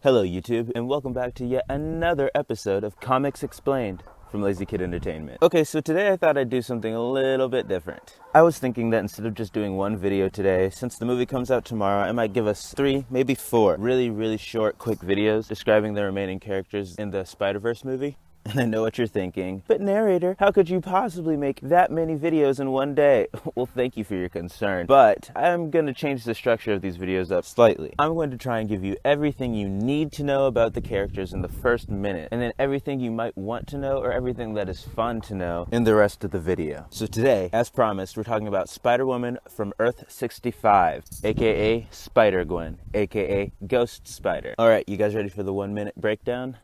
Hello YouTube, and welcome back to yet another episode of Comics Explained from Lazy Kid Entertainment. Okay, so today I thought I'd do something a little bit different. I was thinking that instead of just doing one video today, since the movie comes out tomorrow, I might give us 3, maybe 4 really short, quick videos describing the remaining characters in the Spider-Verse movie. And I know what you're thinking, but narrator, how could you possibly make that many videos in one day? Well, thank you for your concern, but I'm going to change the structure of these videos up slightly. I'm going to try and give you everything you need to know about the characters in the first minute, and then everything you might want to know or everything that is fun to know in the rest of the video. So today, as promised, we're talking about Spider-Woman from Earth 65, aka Spider-Gwen, aka Ghost Spider. Alright, you guys ready for the 1-minute breakdown?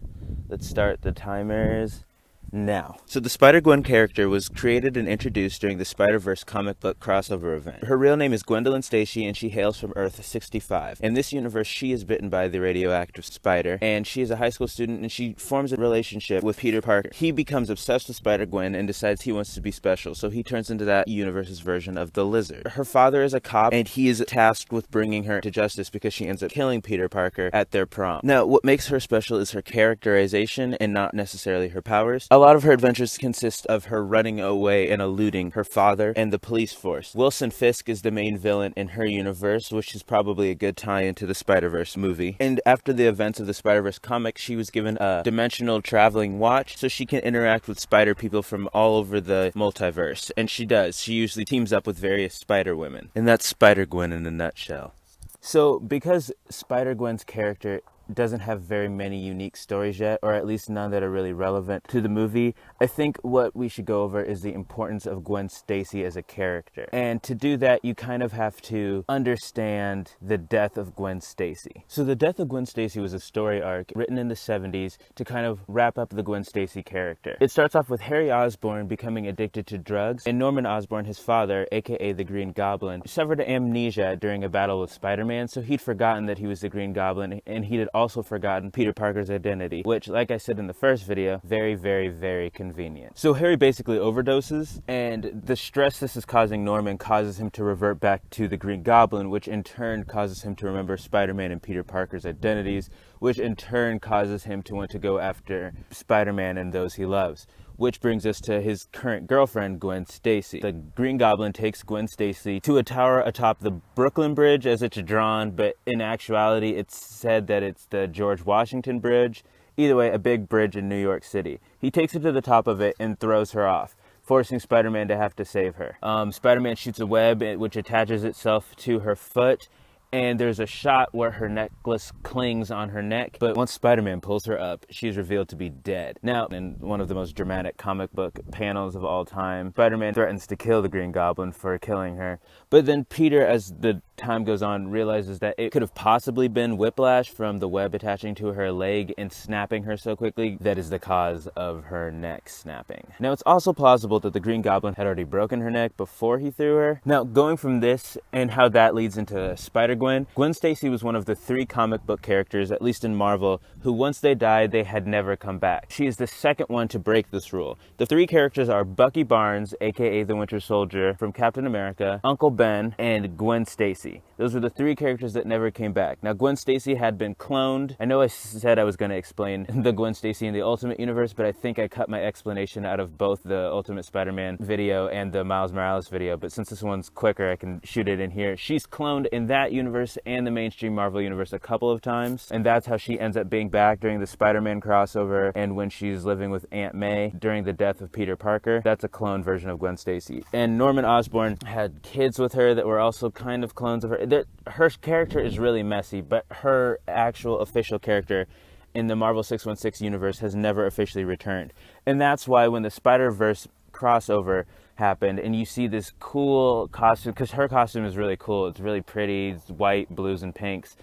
Let's start the timers now. So the Spider-Gwen character was created and introduced during the Spider-Verse comic book crossover event. Her real name is Gwen Stacy, and she hails from Earth 65. In this universe, she is bitten by the radioactive spider, and she is a high school student, and she forms a relationship with Peter Parker. He becomes obsessed with Spider-Gwen and decides he wants to be special, so he turns into that universe's version of the Lizard. Her father is a cop, and he is tasked with bringing her to justice because she ends up killing Peter Parker at their prom. Now, what makes her special is her characterization and not necessarily her powers. A lot of her adventures consist of her running away and eluding her father and the police force. Wilson Fisk is the main villain in her universe, which is probably a good tie into the Spider-Verse movie. And after the events of the Spider-Verse comic, she was given a dimensional traveling watch so she can interact with spider people from all over the multiverse. And she does. She usually teams up with various Spider-Women. And that's Spider-Gwen in a nutshell. So because Spider-Gwen's character doesn't have very many unique stories yet, or at least none that are really relevant to the movie, I think what we should go over is the importance of Gwen Stacy as a character. And to do that, you kind of have to understand the death of Gwen Stacy. So the death of Gwen Stacy was a story arc written in the 70s to kind of wrap up the Gwen Stacy character. It starts off with Harry Osborn becoming addicted to drugs, and Norman Osborn, his father, aka the Green Goblin, suffered amnesia during a battle with Spider-Man, so he'd forgotten that he was the Green Goblin, and he'd also forgotten Peter Parker's identity, which, like I said in the first video, very convenient. So Harry basically overdoses, and the stress this is causing Norman causes him to revert back to the Green Goblin, which in turn causes him to remember Spider-Man and Peter Parker's identities, which in turn causes him to want to go after Spider-Man and those he loves. Which brings us to his current girlfriend, Gwen Stacy. The Green Goblin takes Gwen Stacy to a tower atop the Brooklyn Bridge as it's drawn, but in actuality it's said that it's the George Washington Bridge. Either way, a big bridge in New York City. He takes her to the top of it and throws her off, forcing Spider-Man to have to save her. Spider-Man shoots a web which attaches itself to her foot, and there's a shot where her necklace clings on her neck, but once Spider-Man pulls her up, she's revealed to be dead. Now, in one of the most dramatic comic book panels of all time, Spider-Man threatens to kill the Green Goblin for killing her, but then Peter, as the time goes on, realizes that it could have possibly been whiplash from the web attaching to her leg and snapping her so quickly that is the cause of her neck snapping. Now, it's also plausible that the Green Goblin had already broken her neck before he threw her. Now, going from this and how that leads into Spider-Gwen, Gwen Stacy was one of the 3 comic book characters, at least in Marvel, who once they died, they had never come back. She is the second one to break this rule. The 3 characters are Bucky Barnes, aka the Winter Soldier from Captain America, Uncle Ben, and Gwen Stacy. Those were the 3 characters that never came back. Now, Gwen Stacy had been cloned. I know I said I was going to explain the Gwen Stacy in the Ultimate Universe, but I think I cut my explanation out of both the Ultimate Spider-Man video and the Miles Morales video, but since this one's quicker, I can shoot it in here. She's cloned in that universe and the mainstream Marvel universe a couple of times, and that's how she ends up being back during the Spider-Man crossover and when she's living with Aunt May during the death of Peter Parker. That's a clone version of Gwen Stacy. And Norman Osborn had kids with her that were also kind of clones of her. Her character is really messy, but her actual official character in the Marvel 616 universe has never officially returned. And that's why when the Spider-Verse crossover happened and you see this cool costume, because her costume is really cool, it's really pretty, it's white, blues, and pinks.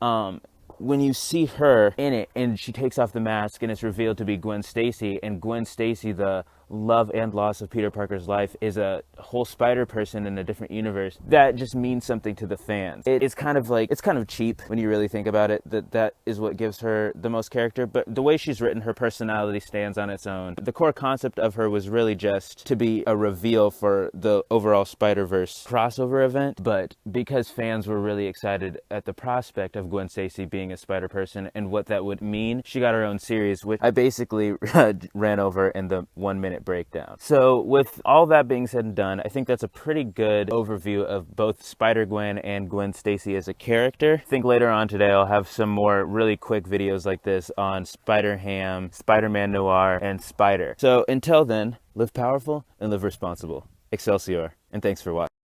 When you see her in it and she takes off the mask and it's revealed to be Gwen Stacy, and Gwen Stacy, the love and loss of Peter Parker's life is a whole spider person in a different universe, that just means something to the fans. It's kind of cheap when you really think about it, that is what gives her the most character, but the way she's written, her personality stands on its own. The core concept of her was really just to be a reveal for the overall Spider-Verse crossover event, but because fans were really excited at the prospect of Gwen Stacy being a spider person and what that would mean, she got her own series, which I basically ran over in the 1-minute breakdown. So with all that being said and done, I think that's a pretty good overview of both Spider-Gwen and Gwen Stacy as a character. I think later on today I'll have some more really quick videos like this on Spider-Ham, Spider-Man Noir, and Spider. So until then, live powerful and live responsible. Excelsior, and thanks for watching.